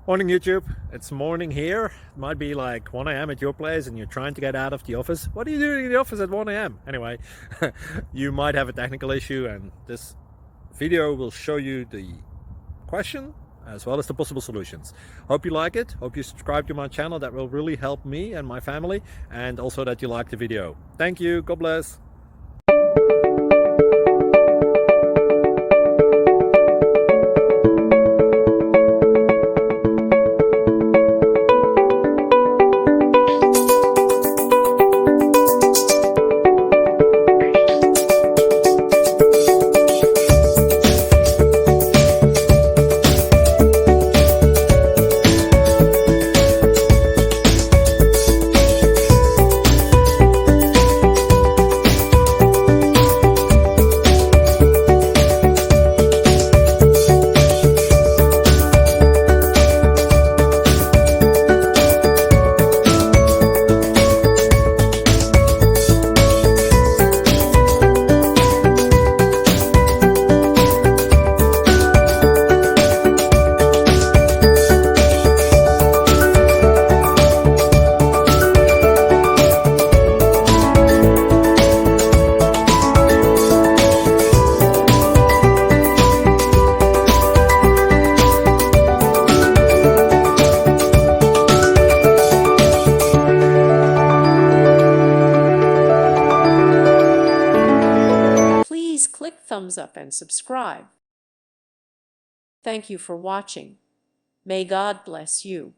Morning YouTube, it's morning here. It might be like 1 a.m. at your place and you're trying to get out of the office. What are you doing in the office at 1 a.m? Anyway, you might have a technical issue and this video will show you the question as well as the possible solutions. Hope you like it, hope you subscribe to my channel. That will really help me and my family, and also that you like the video. Thank you, God bless. Please click thumbs up and subscribe. Thank you for watching. May God bless you.